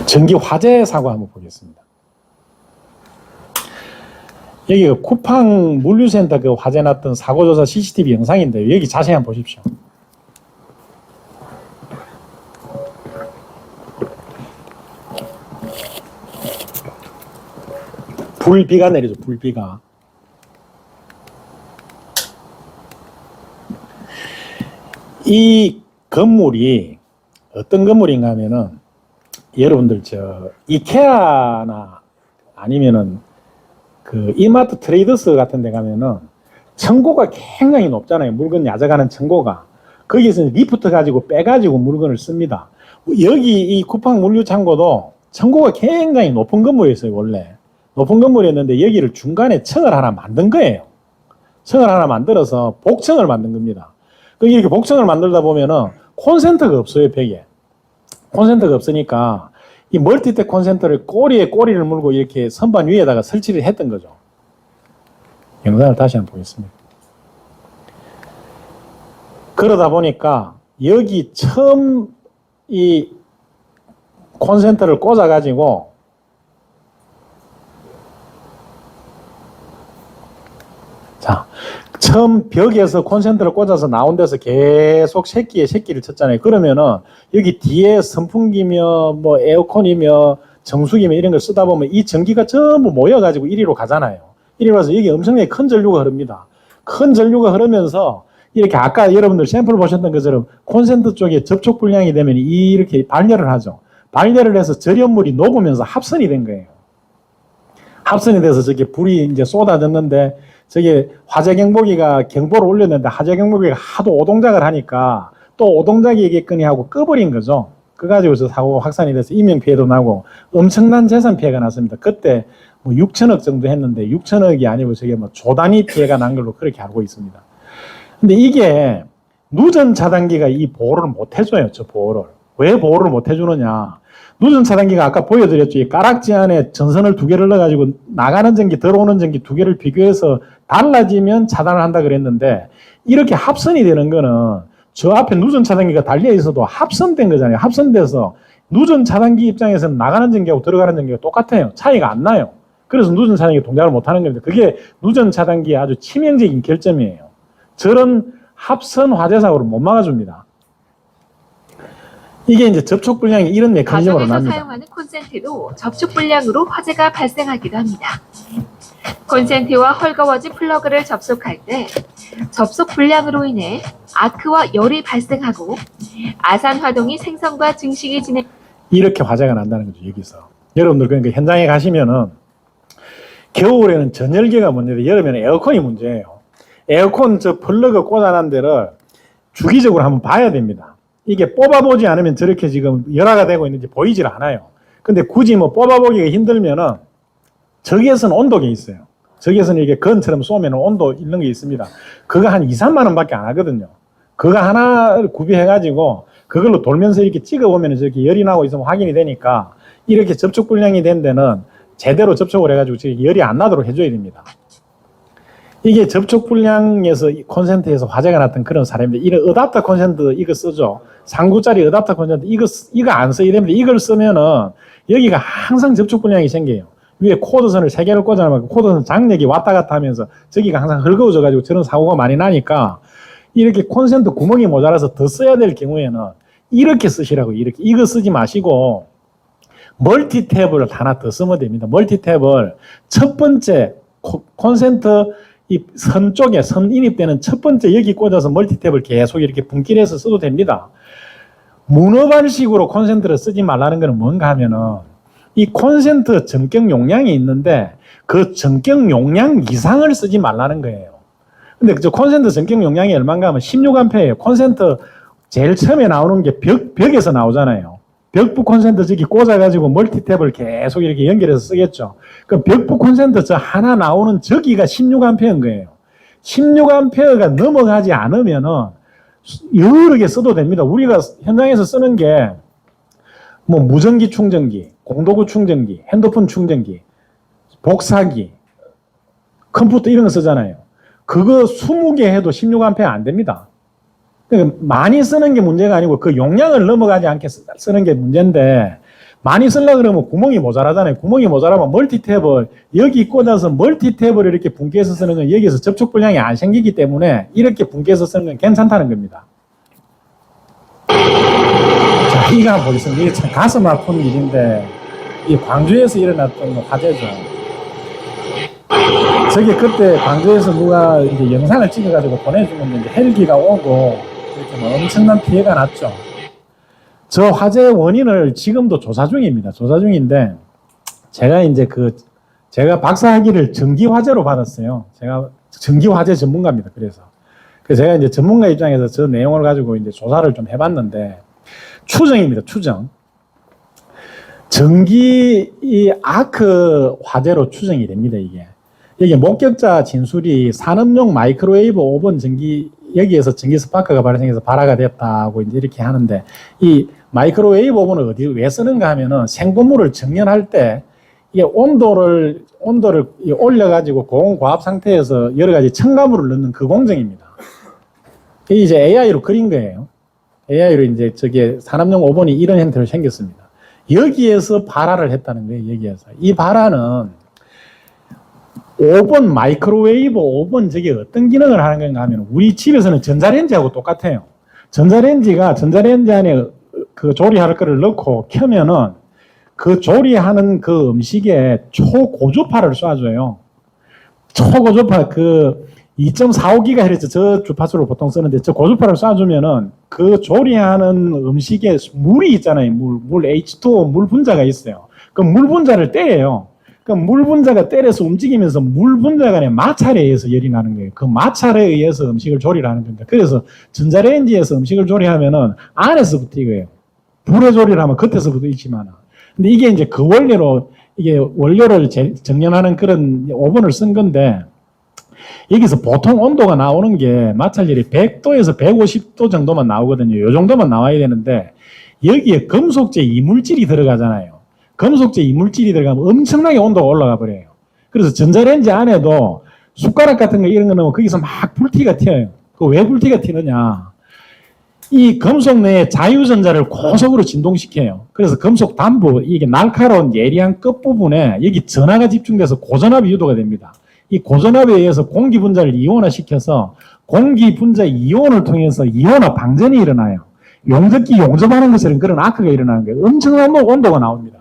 전기 화재 사고 한번 보겠습니다. 여기 쿠팡 물류센터 그 화재 났던 사고조사 CCTV 영상인데요. 여기 자세히 한번 보십시오. 불비가 내리죠. 불비가. 이 건물이 어떤 건물인가 하면은 여러분들 이케아나 아니면은 그 이마트 트레이더스 같은 데 가면은 층고가 굉장히 높잖아요. 물건 야적하는 층고가. 거기서 리프트 가지고 빼가지고 물건을 씁니다. 여기 이 쿠팡 물류창고도 층고가 굉장히 높은 건물이었어요. 원래 높은 건물이었는데 여기를 중간에 층을 하나 만든 거예요. 층을 하나 만들어서 복층을 만든 겁니다. 이렇게 복층을 만들다 보면은 콘센트가 없어요. 벽에 콘센트가 없으니까 이 멀티탭 콘센트를 꼬리에 꼬리를 물고 이렇게 선반 위에다가 설치를 했던 거죠. 영상을 다시 한번 보겠습니다. 그러다 보니까 여기 처음 이 콘센트를 꽂아가지고 처음 벽에서 콘센트를 꽂아서 나온 데서 계속 새끼에 새끼를 쳤잖아요. 그러면은 여기 뒤에 선풍기며 뭐 에어컨이며 정수기며 이런 걸 쓰다 보면 이 전기가 전부 모여가지고 이리로 가잖아요. 이리로 와서 여기 엄청나게 큰 전류가 흐릅니다. 큰 전류가 흐르면서 이렇게 아까 여러분들 샘플 보셨던 것처럼 콘센트 쪽에 접촉 불량이 되면 이렇게 발열을 하죠. 발열을 해서 절연물이 녹으면서 합선이 된 거예요. 합선이 돼서 저게 불이 이제 쏟아졌는데 저게 화재 경보기가 경보를 올렸는데 화재 경보기가 하도 오동작을 하니까 또 오동작이겠거니 하고 꺼버린 거죠. 그래가지고 사고가 확산이 돼서 인명피해도 나고 엄청난 재산 피해가 났습니다. 그때 뭐 6천억 정도 했는데 6천억이 아니고 저게 뭐 조단위 피해가 난 걸로 그렇게 알고 있습니다. 근데 이게 누전 차단기가 이 보호를 못 해줘요. 저 보호를. 왜 보호를 못 해주느냐. 누전 차단기가 아까 보여드렸죠. 이 가락지 안에 전선을 2개를 넣어가지고 나가는 전기, 들어오는 전기 2개를 비교해서 달라지면 차단을 한다 그랬는데 이렇게 합선이 되는 거는 저 앞에 누전 차단기가 달려 있어도 합선된 거잖아요. 합선돼서 누전 차단기 입장에서는 나가는 전기하고 들어가는 전기가 똑같아요. 차이가 안 나요. 그래서 누전 차단기가 동작을 못 하는 겁니다. 그게 누전 차단기의 아주 치명적인 결점이에요. 저런 합선 화재 사고를 못 막아줍니다. 이게 이제 접촉 불량이 이런 메커니즘으로 납니다. 가정에서 사용하는 콘센트도 접촉 불량으로 화재가 발생하기도 합니다. 콘센트와 헐거워진 플러그를 접속할 때 접속 불량으로 인해 아크와 열이 발생하고 아산 화동이 생성과 증식이 진행. 이렇게 화재가 난다는 거죠. 여기서 여러분들 그러니까 현장에 가시면은 겨울에는 전열기가 문제인데 여름에는 에어컨이 문제예요. 에어컨 저 플러그 꽂아놓은 데를 주기적으로 한번 봐야 됩니다. 이게 뽑아보지 않으면 저렇게 지금 열화가 되고 있는지 보이질 않아요. 근데 굳이 뭐 뽑아보기가 힘들면은 저기에서는 온도계 있어요. 저기에서는 이게 건처럼 쏘면 온도 있는 게 있습니다. 그거 한 2, 3만 원밖에 안 하거든요. 그거 하나를 구비해가지고 그걸로 돌면서 이렇게 찍어보면 저렇게 열이 나고 있으면 확인이 되니까 이렇게 접촉 불량이 된 데는 제대로 접촉을 해가지고 열이 안 나도록 해줘야 됩니다. 이게 접촉 불량에서 콘센트에서 화재가 났던 그런 사례입니다. 이런 어답터 콘센트 이거 쓰죠. 3구짜리 어답터 콘센트 이거 안 써야 됩니다. 이걸 쓰면은 여기가 항상 접촉 불량이 생겨요. 위에 코드선을 3개를 꽂아놓으면 코드선 장력이 왔다 갔다 하면서 저기가 항상 헐거워져 가지고 저런 사고가 많이 나니까 이렇게 콘센트 구멍이 모자라서 더 써야 될 경우에는 이렇게 쓰시라고. 이렇게 이거 쓰지 마시고 멀티탭을 하나 더 쓰면 됩니다. 멀티탭을 첫 번째 콘센트 이 선 쪽에 선 인입되는 첫 번째 여기 꽂아서 멀티탭을 계속 이렇게 분길해서 써도 됩니다. 문어발식으로 콘센트를 쓰지 말라는 것은 뭔가 하면은 이 콘센트 전격 용량이 있는데 그 전격 용량 이상을 쓰지 말라는 거예요. 근데 저 콘센트 전격 용량이 얼마인가 하면 16A예요. 콘센트 제일 처음에 나오는 게 벽에서 나오잖아요. 벽부 콘센트 저기 꽂아가지고 멀티탭을 계속 이렇게 연결해서 쓰겠죠. 그 벽부 콘센트 저 하나 나오는 저기가 16A인 거예요. 16A가 넘어가지 않으면은 여러 개 써도 됩니다. 우리가 현장에서 쓰는 게 뭐 무전기 충전기, 공도구 충전기, 핸드폰 충전기, 복사기, 컴퓨터 이런 거 쓰잖아요. 그거 20개 해도 16A 안 됩니다. 그러니까 많이 쓰는 게 문제가 아니고 그 용량을 넘어가지 않게 쓰는 게 문제인데 많이 쓰려고 그러면 구멍이 모자라잖아요. 구멍이 모자라면 멀티탭을 여기 꽂아서 멀티탭을 이렇게 분개해서 쓰는 건 여기서 접촉 불량이 안 생기기 때문에 이렇게 분개해서 쓰는 건 괜찮다는 겁니다. 자, 이거 한번 보겠습니다. 이게 참 가슴 아픈 일인데, 이 광주에서 일어났던 화재죠. 저게 그때 광주에서 누가 이제 영상을 찍어가지고 보내주면 이제 헬기가 오고 이렇게 뭐 엄청난 피해가 났죠. 저 화재 원인을 지금도 조사 중입니다. 조사 중인데, 제가 박사학위를 전기화재로 받았어요. 제가 전기화재 전문가입니다. 그래서 제가 이제 전문가 입장에서 저 내용을 가지고 이제 조사를 좀 해봤는데, 추정입니다. 추정. 이 아크 화재로 추정이 됩니다. 이게 목격자 진술이 산업용 마이크로웨이브 오븐 여기에서 전기 스파크가 발생해서 발화가 됐다고 이제 이렇게 하는데, 이 마이크로웨이브 오븐을 왜 쓰는가 하면은 생분물을 정연할 때 이게 온도를 올려가지고 고온과합 상태에서 여러 가지 첨가물을 넣는 그 공정입니다. 이게 이제 AI로 그린 거예요. AI로 이제 저게 산업용 오븐이 이런 형태로 생겼습니다. 여기에서 발화를 했다는 거예요. 여기에서. 이 발화는 오븐, 마이크로웨이브 오븐, 저게 어떤 기능을 하는 건가 하면, 우리 집에서는 전자레인지하고 똑같아요. 전자레인지 안에 그 조리할 거를 넣고 켜면은 그 조리하는 그 음식에 초고주파를 쏴줘요. 초고주파 2.45GHz 저 주파수를 보통 쓰는데, 저 고주파를 쏴주면은 그 조리하는 음식에 물이 있잖아요. 물 H2O 물 분자가 있어요. 그 물 분자를 때려요. 그 물 분자가 때려서 움직이면서 물 분자 간의 마찰에 의해서 열이 나는 거예요. 그 마찰에 의해서 음식을 조리를 하는 겁니다. 그래서 전자레인지에서 음식을 조리하면은 안에서부터 이거예요. 불에 조리를 하면 겉에서부터 있지만. 근데 이게 이제 그 원료를 정연하는 그런 오븐을 쓴 건데, 여기서 보통 온도가 나오는 게 마찰열이 100도에서 150도 정도만 나오거든요. 요 정도만 나와야 되는데, 여기에 금속제 이물질이 들어가잖아요. 금속제 이물질이 들어가면 엄청나게 온도가 올라가 버려요. 그래서 전자레인지 안에도 숟가락 같은 거 이런 거 넣으면 거기서 막 불티가 튀어요. 그 왜 불티가 튀느냐? 이 금속 내에 자유전자를 고속으로 진동시켜요. 그래서 금속 단부, 이게 날카로운 예리한 끝부분에 여기 전하가 집중돼서 고전압이 유도가 됩니다. 이 고전압에 의해서 공기 분자를 이온화시켜서 공기 분자 이온을 통해서 이온화 방전이 일어나요. 용접기 용접하는 것처럼 그런 아크가 일어나는 거예요. 엄청난 온도가 나옵니다.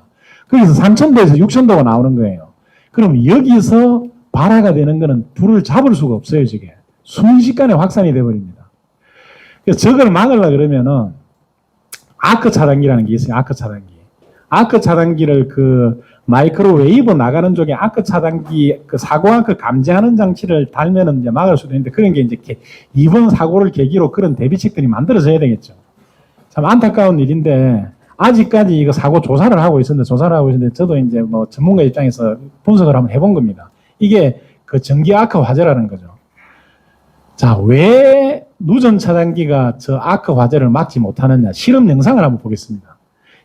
거기서 3000도에서 6000도가 나오는 거예요. 그럼 여기서 발화가 되는 거는 불을 잡을 수가 없어요, 저게. 순식간에 확산이 돼버립니다. 그래서 저걸 막으려고 그러면은 아크 차단기라는 게 있어요, 아크 차단기. 아크 차단기를 마이크로웨이브 나가는 쪽에 아크 차단기, 사고아크 감지하는 장치를 달면은 이제 막을 수도 있는데, 그런 게 이제 이번 사고를 계기로 그런 대비책들이 만들어져야 되겠죠. 참 안타까운 일인데, 아직까지 이거 사고 조사를 하고 있었는데, 저도 이제 뭐 전문가 입장에서 분석을 한번 해본 겁니다. 이게 전기 아크 화재라는 거죠. 자, 왜 누전 차단기가 저 아크 화재를 막지 못하느냐? 실험 영상을 한번 보겠습니다.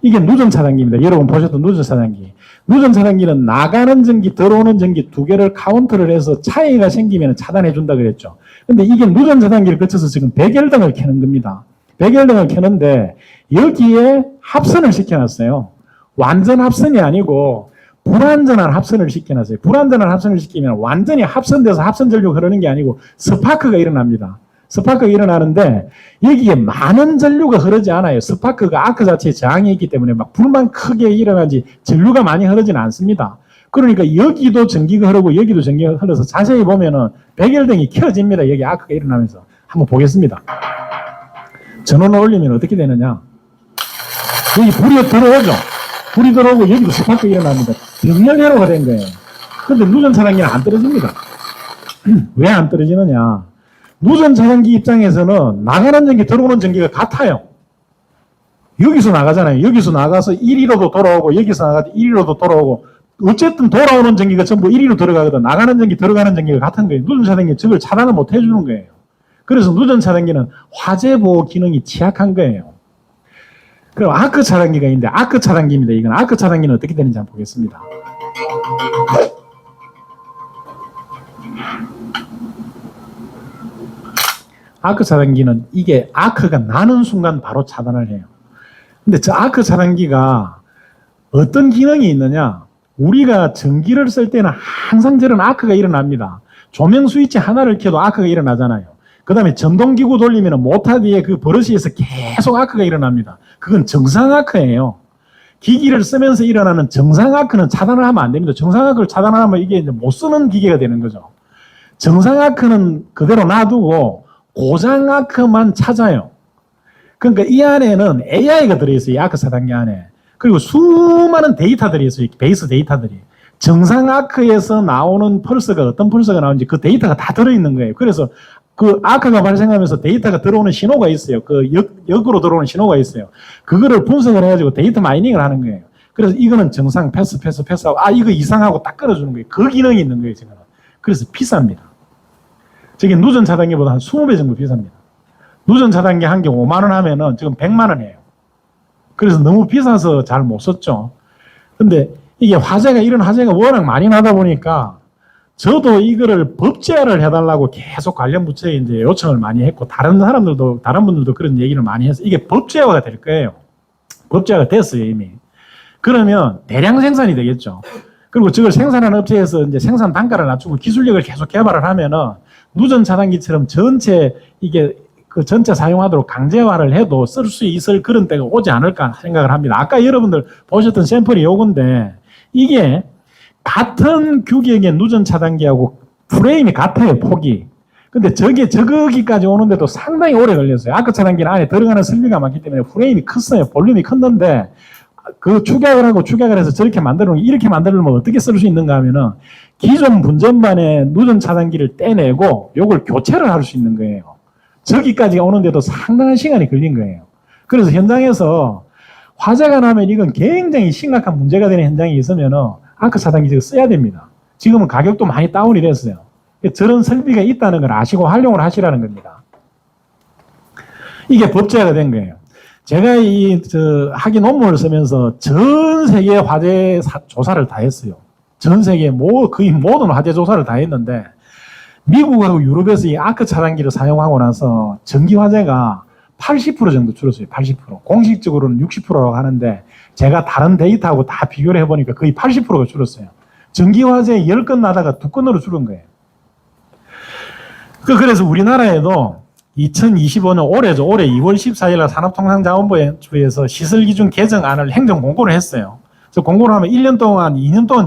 이게 누전 차단기입니다. 여러분 보셨던 누전 차단기. 누전 차단기는 나가는 전기, 들어오는 전기 두 개를 카운트를 해서 차이가 생기면 차단해 준다 그랬죠. 근데 이게 누전 차단기를 거쳐서 지금 백열등을 켜는 겁니다. 백열등을 켜는데 여기에 합선을 시켜놨어요. 완전 합선이 아니고 불완전한 합선을 시켜놨어요. 불완전한 합선을 시키면 완전히 합선돼서 합선 전류가 흐르는 게 아니고 스파크가 일어납니다. 스파크가 일어나는데 여기에 많은 전류가 흐르지 않아요. 스파크가 아크 자체에 저항이 있기 때문에 막 불만 크게 일어나지 전류가 많이 흐르지는 않습니다. 그러니까 여기도 전기가 흐르고 여기도 전기가 흘러서 자세히 보면은 백열등이 켜집니다. 여기 아크가 일어나면서. 한번 보겠습니다. 전원을 올리면 어떻게 되느냐? 여기 불이 들어오죠? 불이 들어오고 여기도 스파크가 일어납니다. 병렬회로가 된 거예요. 그런데 누전 차단기는 안 떨어집니다. 왜 안 떨어지느냐? 누전 차단기 입장에서는 나가는 전기, 들어오는 전기가 같아요. 여기서 나가잖아요. 여기서 나가서 1위로도 돌아오고, 여기서 나가서 1위로도 돌아오고, 어쨌든 돌아오는 전기가 전부 1위로 들어가거든. 나가는 전기, 들어가는 전기가 같은 거예요. 누전 차단기 저걸 차단을 못 해주는 거예요. 그래서 누전 차단기는 화재 보호 기능이 취약한 거예요. 그럼 아크 차단기가 있는데, 아크 차단기입니다. 이건 아크 차단기는 어떻게 되는지 한번 보겠습니다. 아크 차단기는 이게 아크가 나는 순간 바로 차단을 해요. 근데 저 아크 차단기가 어떤 기능이 있느냐? 우리가 전기를 쓸 때는 항상 저런 아크가 일어납니다. 조명 스위치 하나를 켜도 아크가 일어나잖아요. 그 다음에 전동기구 돌리면 모터 뒤에 그 버릇이에서 계속 아크가 일어납니다. 그건 정상 아크예요. 기기를 쓰면서 일어나는 정상 아크는 차단을 하면 안 됩니다. 정상 아크를 차단하면 이게 이제 못 쓰는 기계가 되는 거죠. 정상 아크는 그대로 놔두고 고장 아크만 찾아요. 그러니까 이 안에는 AI가 들어있어요. 이 아크 차단기 안에. 그리고 수많은 데이터들이 있어요. 베이스 데이터들이. 정상 아크에서 나오는 펄스가 어떤 펄스가 나오는지 그 데이터가 다 들어있는 거예요. 그래서 그 아크가 발생하면서 데이터가 들어오는 신호가 있어요. 그 역으로 들어오는 신호가 있어요. 그거를 분석을 해가지고 데이터 마이닝을 하는 거예요. 그래서 이거는 정상 패스하고 이거 이상하고 딱 끌어주는 거예요. 그 기능이 있는 거예요. 지금. 그래서 비쌉니다. 저게 누전 차단기보다 한 20배 정도 비쌉니다. 누전 차단기 한 개 5만 원 하면은 지금 100만 원이에요. 그래서 너무 비싸서 잘 못 썼죠. 근데 이게 이런 화재가 워낙 많이 나다 보니까 저도 이거를 법제화를 해달라고 계속 관련 부처에 이제 요청을 많이 했고, 다른 분들도 그런 얘기를 많이 해서 이게 법제화가 될 거예요. 법제화가 됐어요, 이미. 그러면 대량 생산이 되겠죠. 그리고 저걸 생산하는 업체에서 이제 생산 단가를 낮추고 기술력을 계속 개발을 하면은 누전 차단기처럼 전체 사용하도록 강제화를 해도 쓸 수 있을 그런 때가 오지 않을까 생각을 합니다. 아까 여러분들 보셨던 샘플이 요건데, 이게 같은 규격의 누전 차단기하고 프레임이 같아요, 폭이. 근데 저거기까지 오는데도 상당히 오래 걸렸어요. 아크 차단기는 안에 들어가는 설비가 많기 때문에 프레임이 컸어요. 볼륨이 컸는데, 그 축약을 해서 저렇게 이렇게 만들면 어떻게 쓸 수 있는가 하면은, 기존 분전반의 누전 차단기를 떼내고, 요걸 교체를 할 수 있는 거예요. 저기까지 오는데도 상당한 시간이 걸린 거예요. 그래서 현장에서 화재가 나면 이건 굉장히 심각한 문제가 되는 현장이 있으면은 아크 차단기 지금 써야 됩니다. 지금은 가격도 많이 다운이 됐어요. 저런 설비가 있다는 걸 아시고 활용을 하시라는 겁니다. 이게 법제화가 된 거예요. 제가 학위 논문을 쓰면서 전 세계 화재 조사를 다 했어요. 전 세계 거의 모든 화재 조사를 다 했는데, 미국하고 유럽에서 이 아크 차단기를 사용하고 나서 전기 화재가 80% 정도 줄었어요. 80%. 공식적으로는 60%라고 하는데 제가 다른 데이터하고 다 비교를 해보니까 거의 80%가 줄었어요. 전기 화재 10건 나다가 2건으로 줄은 거예요. 그래서 우리나라에도 2025년 올해죠. 올해 2월 14일 날 산업통상자원부에서 시설기준 개정안을 행정 공고를 했어요. 그래서 공고를 하면 2년 동안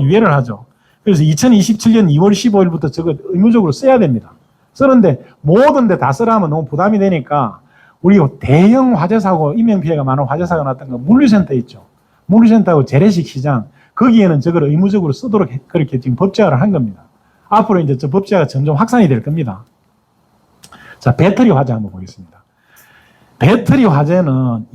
유예를 하죠. 그래서 2027년 2월 15일부터 저거 의무적으로 써야 됩니다. 쓰는데 모든 데 다 쓰라 하면 너무 부담이 되니까 우리 대형 화재사고, 인명피해가 많은 화재사고가 났던 거 물류센터 있죠. 물류센터하고 재래식 시장, 거기에는 저걸 의무적으로 쓰도록 그렇게 지금 법제화를 한 겁니다. 앞으로 이제 저 법제화가 점점 확산이 될 겁니다. 자, 배터리 화재 한번 보겠습니다. 배터리 화재는